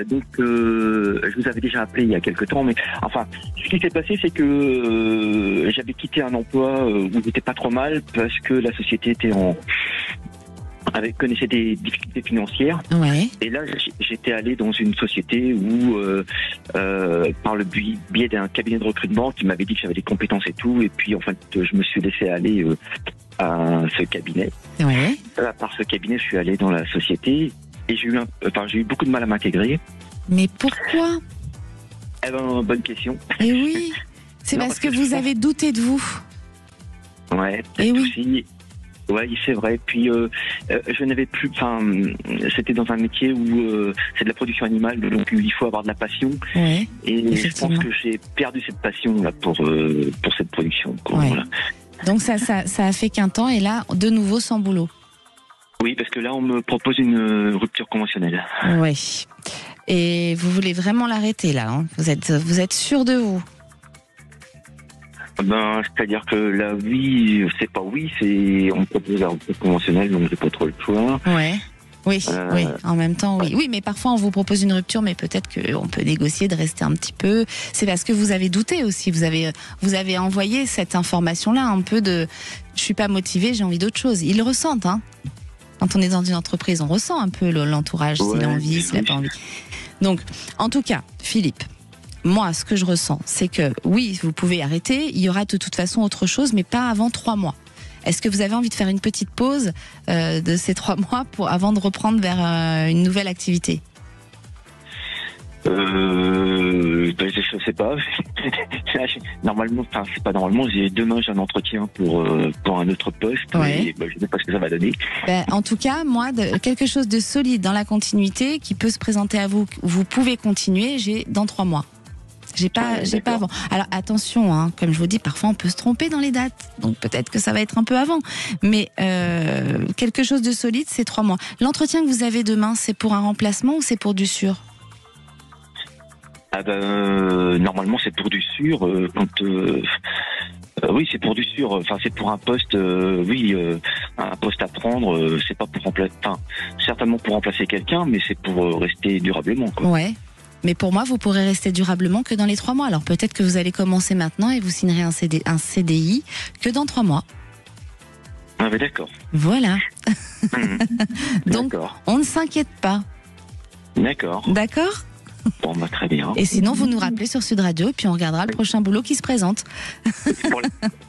Donc, je vous avais déjà appelé il y a quelques temps, mais enfin, ce qui s'est passé, c'est que j'avais quitté un emploi où j'étais pas trop mal parce que la société était connaissait des difficultés financières. Ouais. Et là, j'étais allé dans une société où, par le biais d'un cabinet de recrutement qui m'avait dit que j'avais des compétences et tout, et puis en fait, je me suis laissé aller à ce cabinet. Ouais. Par ce cabinet, je suis allé dans la société et j'ai eu beaucoup de mal à m'intégrer. Mais pourquoi? Eh ben, bonne question. Et oui, c'est parce que vous avez douté de vous. Ouais, et oui. aussi. Oui, c'est vrai. Puis je n'avais plus. Enfin, c'était dans un métier où c'est de la production animale, donc il faut avoir de la passion. Ouais, et je pense que j'ai perdu cette passion là pour cette production. Ouais. Voilà. Donc ça a fait qu'un temps et là, de nouveau sans boulot. Oui, parce que là, on me propose une rupture conventionnelle. Oui. Et vous voulez vraiment l'arrêter là, hein? Vous êtes sûr de vous? C'est-à-dire que là, oui, c'est pas oui, c'est on me propose la rupture conventionnelle, donc j'ai pas trop le choix. Ouais. Oui, oui, en même temps, oui. Oui, mais parfois on vous propose une rupture, mais peut-être qu'on peut négocier de rester un petit peu. C'est parce que vous avez douté aussi. Vous avez envoyé cette information-là, un peu de je suis pas motivé, j'ai envie d'autre chose. Ils le ressentent, hein. Quand on est dans une entreprise, on ressent un peu l'entourage, s'il a envie, s'il n'a pas envie. Donc, en tout cas, Philippe, moi, ce que je ressens, c'est que oui, vous pouvez arrêter. Il y aura de toute façon autre chose, mais pas avant 3 mois. Est-ce que vous avez envie de faire une petite pause de ces 3 mois avant de reprendre vers une nouvelle activité? Je sais pas. Normalement, enfin c'est pas normalement. Demain j'ai un entretien pour un autre poste. Ouais. Et, je sais pas ce que ça va donner. En tout cas, moi, quelque chose de solide dans la continuité qui peut se présenter à vous, vous pouvez continuer. J'ai dans 3 mois. J'ai pas avant. Alors attention, hein, comme je vous dis, parfois on peut se tromper dans les dates, donc peut-être que ça va être un peu avant. Mais quelque chose de solide, c'est 3 mois. L'entretien que vous avez demain, c'est pour un remplacement ou c'est pour du sûr? Normalement c'est pour du sûr. Oui, c'est pour du sûr. Enfin, c'est pour un poste. Un poste à prendre. C'est pas pour remplacer. Enfin, certainement pour remplacer quelqu'un, mais c'est pour rester durablement, quoi. Ouais. Mais pour moi, vous pourrez rester durablement que dans les 3 mois. Alors peut-être que vous allez commencer maintenant et vous signerez un CDI que dans 3 mois. Ah oui, d'accord. Voilà. Donc, d'accord. on ne s'inquiète pas. D'accord. D'accord ? Bon, très bien. Et sinon, vous nous rappelez sur Sud Radio et puis on regardera le prochain boulot qui se présente.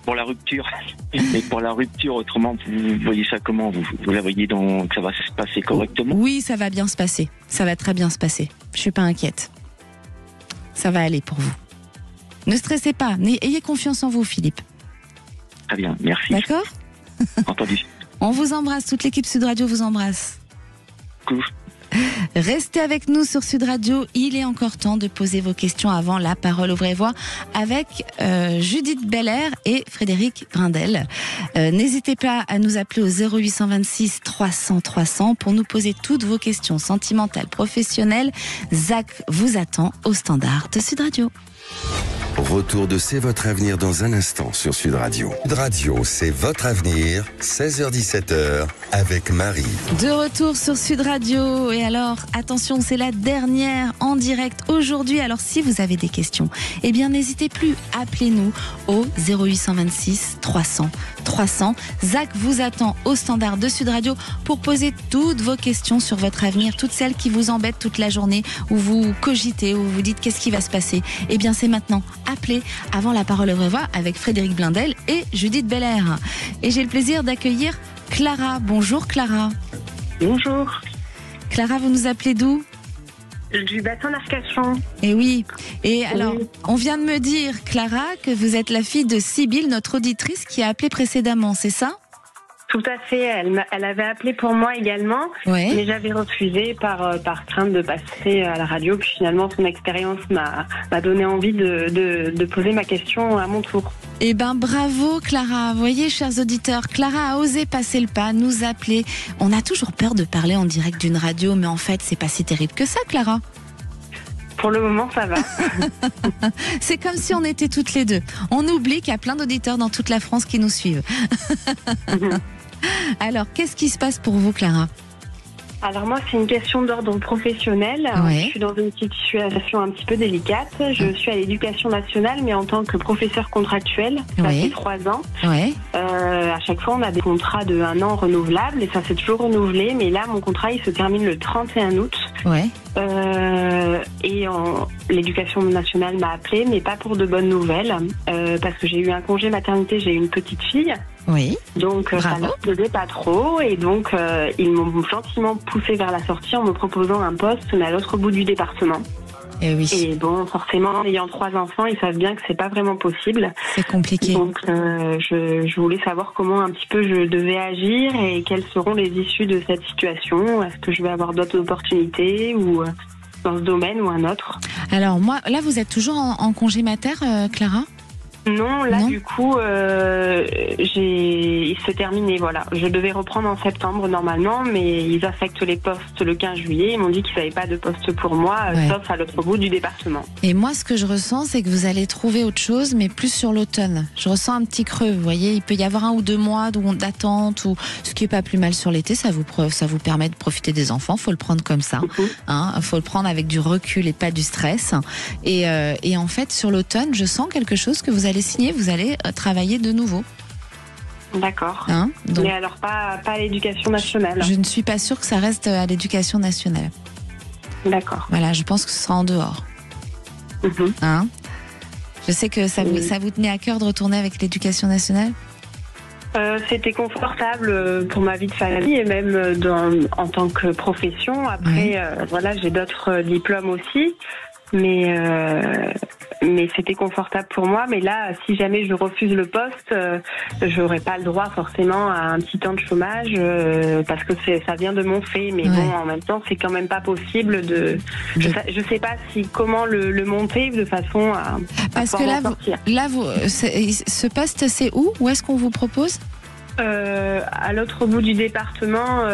Pour la rupture. Et pour la rupture, autrement, vous voyez ça comment? Vous la voyez que ça va se passer correctement? Oui, ça va bien se passer. Ça va très bien se passer. Je suis pas inquiète. Ça va aller pour vous. Ne stressez pas. Ayez confiance en vous, Philippe. Très bien, merci. D'accord? Entendu. On vous embrasse. Toute l'équipe Sud Radio vous embrasse. Cool. Restez avec nous sur Sud Radio. Il est encore temps de poser vos questions avant la parole aux vraies voix avec Judith Belair et Frédéric Brindel. N'hésitez pas à nous appeler au 0826 300 300 pour nous poser toutes vos questions sentimentales, professionnelles. Zach vous attend au standard de Sud Radio. Retour de C'est votre avenir dans un instant sur Sud Radio. Sud Radio, c'est votre avenir, 16h-17h, avec Marie. De retour sur Sud Radio. Et alors, attention, c'est la dernière en direct aujourd'hui. Alors, si vous avez des questions, eh bien, n'hésitez plus. Appelez-nous au 0826 300 300. Zach vous attend au standard de Sud Radio pour poser toutes vos questions sur votre avenir, toutes celles qui vous embêtent toute la journée, où vous cogitez, où vous dites qu'est-ce qui va se passer. Eh bien, c'est maintenant. Appelez avant la parole aux vraies voix avec Frédéric Blindel et Judith Belair. Et j'ai le plaisir d'accueillir Clara. Bonjour Clara. Bonjour. Clara, vous nous appelez d'où? Du bassin d'Arcachon. Et oui. Et alors, on vient de me dire, Clara, que vous êtes la fille de Sybille, notre auditrice qui a appelé précédemment, c'est ça? Tout à fait. Elle avait appelé pour moi également, mais j'avais refusé par crainte de passer à la radio. Puis finalement, son expérience m'a donné envie de poser ma question à mon tour. Eh ben bravo Clara. Vous voyez, chers auditeurs, Clara a osé passer le pas, nous appeler. On a toujours peur de parler en direct d'une radio, mais en fait, c'est pas si terrible que ça, Clara. Pour le moment, ça va. C'est comme si on était toutes les deux. On oublie qu'il y a plein d'auditeurs dans toute la France qui nous suivent. Alors, qu'est-ce qui se passe pour vous, Clara? Alors moi, c'est une question d'ordre professionnel. Ouais. Je suis dans une situation un petit peu délicate. Je suis à l'éducation nationale, mais en tant que professeur contractuel. Ça fait 3 ans. Ouais. À chaque fois, on a des contrats de 1 an renouvelables et ça s'est toujours renouvelé. Mais là, mon contrat, il se termine le 31 août. Ouais. L'éducation nationale m'a appelé, mais pas pour de bonnes nouvelles. Parce que j'ai eu un congé maternité, j'ai eu une petite fille. Oui. Donc ça ne me plaisait pas trop et donc ils m'ont gentiment poussé vers la sortie en me proposant un poste mais à l'autre bout du département. Et bon, forcément, en ayant 3 enfants, ils savent bien que c'est pas vraiment possible. C'est compliqué. Donc, je voulais savoir comment un petit peu je devais agir et quelles seront les issues de cette situation. Est-ce que je vais avoir d'autres opportunités ou dans ce domaine ou un autre? Alors moi, là, vous êtes toujours en congé mater, Clara? Non, là du coup, il s'est terminé, voilà. Je devais reprendre en septembre normalement, mais ils affectent les postes le 15 juillet. Ils m'ont dit qu'ils n'avaient pas de poste pour moi, sauf à l'autre bout du département. Et moi, ce que je ressens, c'est que vous allez trouver autre chose, mais plus sur l'automne. Je ressens un petit creux, vous voyez. Il peut y avoir 1 ou 2 mois d'attente, ou ce qui est pas plus mal sur l'été. Ça vous permet de profiter des enfants. Faut le prendre comme ça. Faut le prendre avec du recul et pas du stress. Et en fait, sur l'automne, je sens quelque chose que vous allez signer, vous allez travailler de nouveau. D'accord. Mais alors pas à l'éducation nationale. Je ne suis pas sûre que ça reste à l'éducation nationale. D'accord. Voilà, je pense que ce sera en dehors. Je sais que ça vous tenait à cœur de retourner avec l'éducation nationale. C'était confortable pour ma vie de famille et même en tant que profession. Après, voilà, j'ai d'autres diplômes aussi. Mais c'était confortable pour moi. Mais là, si jamais je refuse le poste, j'aurais pas le droit forcément à un petit temps de chômage parce que ça vient de mon fait. Mais bon, en même temps, c'est quand même pas possible de. Je sais pas comment le monter de façon à. Parce que là, ce poste, c'est où? Où est-ce qu'on vous propose? À l'autre bout du département,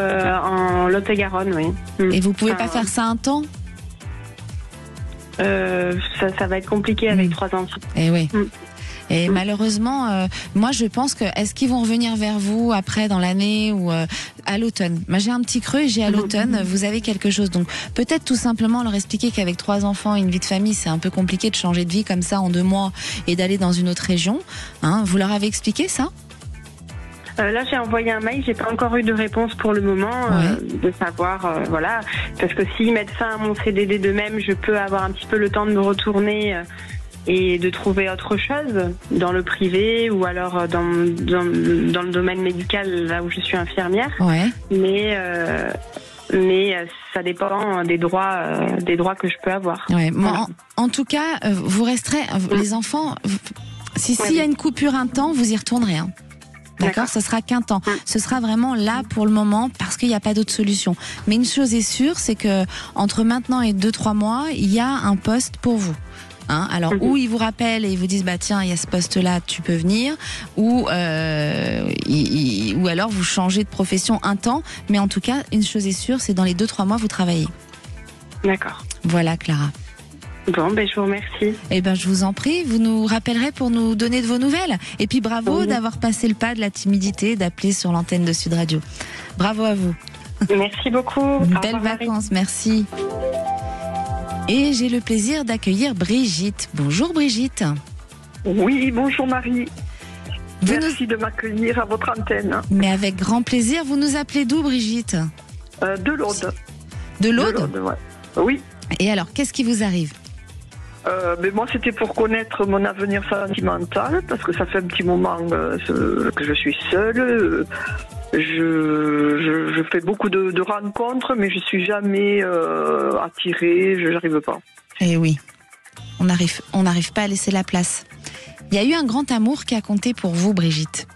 en Lot-et-Garonne, oui. Et vous pouvez pas faire ça un temps? Ça va être compliqué avec 3 enfants. Et oui. Et malheureusement, moi je pense que est-ce qu'ils vont revenir vers vous après dans l'année ou à l'automne? Moi j'ai un petit creux et j'ai à l'automne, vous avez quelque chose. Donc peut-être tout simplement leur expliquer qu'avec 3 enfants et une vie de famille, c'est un peu compliqué de changer de vie comme ça en 2 mois et d'aller dans une autre région. Vous leur avez expliqué ça? Là, j'ai envoyé un mail, j'ai pas encore eu de réponse pour le moment, de savoir, voilà, parce que s'ils mettent fin à mon CDD d'eux-mêmes, je peux avoir un petit peu le temps de me retourner et de trouver autre chose dans le privé ou alors dans le domaine médical, là où je suis infirmière. Mais ça dépend des droits que je peux avoir. Voilà. En tout cas, vous resterez, les enfants, s'il y a une coupure un temps, vous y retournerez. D'accord, ce sera qu'un temps. Ce sera vraiment là pour le moment parce qu'il n'y a pas d'autre solution. Mais une chose est sûre, c'est que entre maintenant et 2-3 mois, il y a un poste pour vous. Alors, ou ils vous rappellent et ils vous disent tiens, il y a ce poste-là, tu peux venir, ou alors vous changez de profession un temps. Mais en tout cas, une chose est sûre, c'est dans les 2-3 mois, vous travaillez. D'accord. Voilà, Clara. Bon, je vous remercie. Je vous en prie, vous nous rappellerez pour nous donner de vos nouvelles. Et puis bravo d'avoir passé le pas de la timidité, d'appeler sur l'antenne de Sud Radio. Bravo à vous. Merci beaucoup. Belles vacances, merci. Et j'ai le plaisir d'accueillir Brigitte. Bonjour Brigitte. Oui, bonjour Marie. Merci de m'accueillir à votre antenne. Mais avec grand plaisir. Vous nous appelez d'où Brigitte? De l'Aude. De l'Aude? Oui. Et alors, qu'est-ce qui vous arrive? Mais moi, c'était pour connaître mon avenir sentimental, parce que ça fait un petit moment que je suis seule. Je fais beaucoup de rencontres, mais je suis jamais attirée, je n'arrive pas. Eh oui, on n'arrive pas à laisser la place. Il y a eu un grand amour qui a compté pour vous, Brigitte?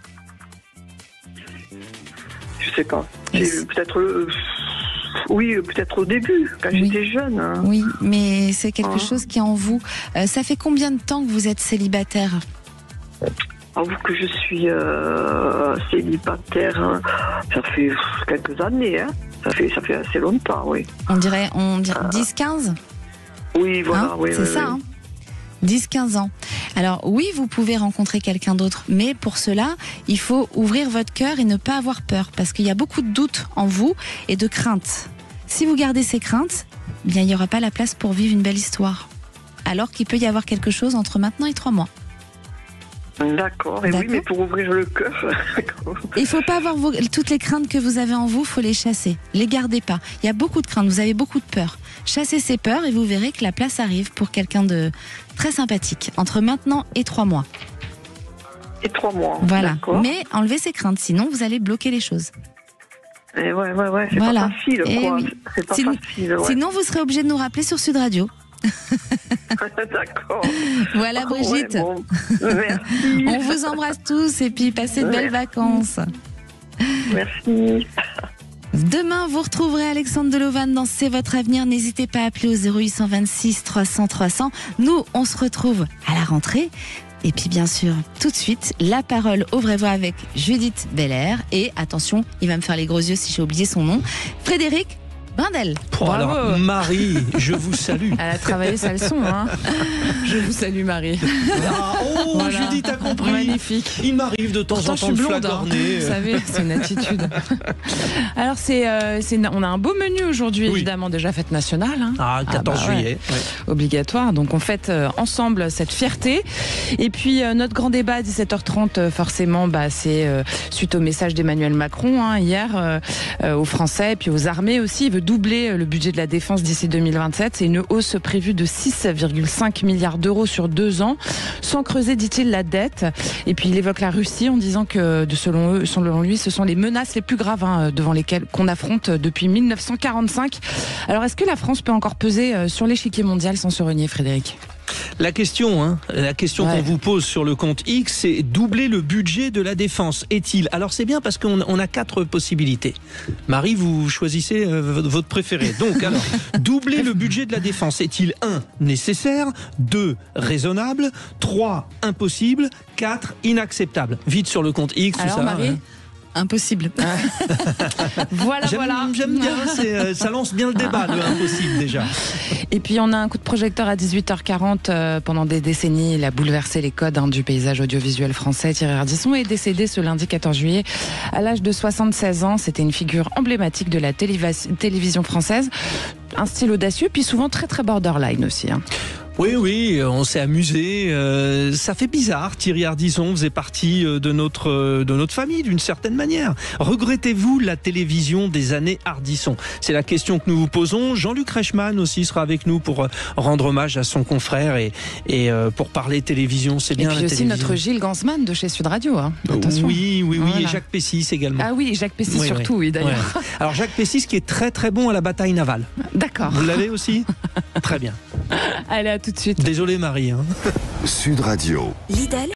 Je sais pas. Peut-être... Oui, peut-être au début, quand j'étais jeune. Oui, mais c'est quelque chose qui est en vous. Ça fait combien de temps que vous êtes célibataire? Avoue que je suis célibataire, ça fait quelques années. Ça fait assez longtemps, oui. On dirait 10-15? Oui, voilà. C'est ça, 10-15 ans. Alors oui, vous pouvez rencontrer quelqu'un d'autre, mais pour cela, il faut ouvrir votre cœur et ne pas avoir peur, parce qu'il y a beaucoup de doutes en vous et de craintes. Si vous gardez ces craintes, bien il n'y aura pas la place pour vivre une belle histoire. Alors qu'il peut y avoir quelque chose entre maintenant et 3 mois. D'accord, et oui, mais pour ouvrir le cœur... Il ne faut pas avoir toutes les craintes que vous avez en vous, il faut les chasser. Les gardez pas. Il y a beaucoup de craintes, vous avez beaucoup de peur. Chassez ces peurs et vous verrez que la place arrive pour quelqu'un de très sympathique, entre maintenant et 3 mois. Et 3 mois, voilà. D'accord. Mais enlevez ces craintes, sinon vous allez bloquer les choses. Et ouais, c'est pas facile, quoi. Oui. C'est pas facile, ouais. Sinon, vous serez obligé de nous rappeler sur Sud Radio. D'accord. Voilà Brigitte. Ouais, bon. Merci. On vous embrasse tous et puis passez de belles vacances. Merci. Demain, vous retrouverez Alexandre Delovan dans C'est votre avenir. N'hésitez pas à appeler au 0826 300 300. Nous, on se retrouve à la rentrée. Et puis bien sûr, tout de suite, la parole aux vraies voix avec Judith Belair. Et attention, il va me faire les gros yeux si j'ai oublié son nom. Frédéric Brindel. Alors, Marie, je vous salue. Elle a travaillé sa leçon, hein. Je vous salue, Marie. Voilà. Judith a compris. Magnifique. Il m'arrive de temps en temps de flagorner. Vous savez, c'est une attitude. Alors, on a un beau menu aujourd'hui, évidemment, déjà fête nationale. Hein. 14 juillet. Ouais. Obligatoire. Donc, on fête ensemble cette fierté. Et puis, notre grand débat à 17h30, forcément, c'est suite au message d'Emmanuel Macron, hier, aux Français et puis aux armées aussi. Il veut doubler le budget de la défense d'ici 2027. C'est une hausse prévue de 6,5 milliards d'euros sur 2 ans, sans creuser, dit-il, la dette. Et puis il évoque la Russie en disant que, selon lui, ce sont les menaces les plus graves devant lesquelles qu'on affronte depuis 1945. Alors, est-ce que la France peut encore peser sur l'échiquier mondial sans se renier, Frédéric ? La question qu'on vous pose sur le compte X, c'est doubler le budget de la défense. Est-il ? Alors c'est bien parce qu'on a 4 possibilités. Marie, vous choisissez votre préféré. Donc alors, doubler le budget de la défense, est-il 1 nécessaire, 2 raisonnable, 3 impossible, 4 inacceptable. Vite sur le compte X. Alors, tout ça. Marie Impossible. Voilà. J'aime bien, ça lance bien le débat, le impossible déjà. Et puis on a un coup de projecteur à 18h40. Pendant des décennies, il a bouleversé les codes du paysage audiovisuel français. Thierry Ardisson est décédé ce lundi 14 juillet à l'âge de 76 ans. C'était une figure emblématique de la télévision française. Un style audacieux, puis souvent très très borderline aussi. Oui, on s'est amusé. Ça fait bizarre. Thierry Ardisson faisait partie de notre famille d'une certaine manière. Regrettez-vous la télévision des années Ardisson ? C'est la question que nous vous posons. Jean-Luc Reichmann aussi sera avec nous pour rendre hommage à son confrère et pour parler télévision. C'est bien. Et puis aussi notre Gilles Gansman de chez Sud Radio. Attention. Oui, voilà. Et Jacques Pessis également. Ah oui, Jacques Pessis surtout, oui d'ailleurs. Ouais. Alors Jacques Pessis qui est très très bon à la bataille navale. D'accord. Vous l'avez aussi ? Très bien. Allez, à tout de suite. Désolé Marie. Sud Radio. Lidl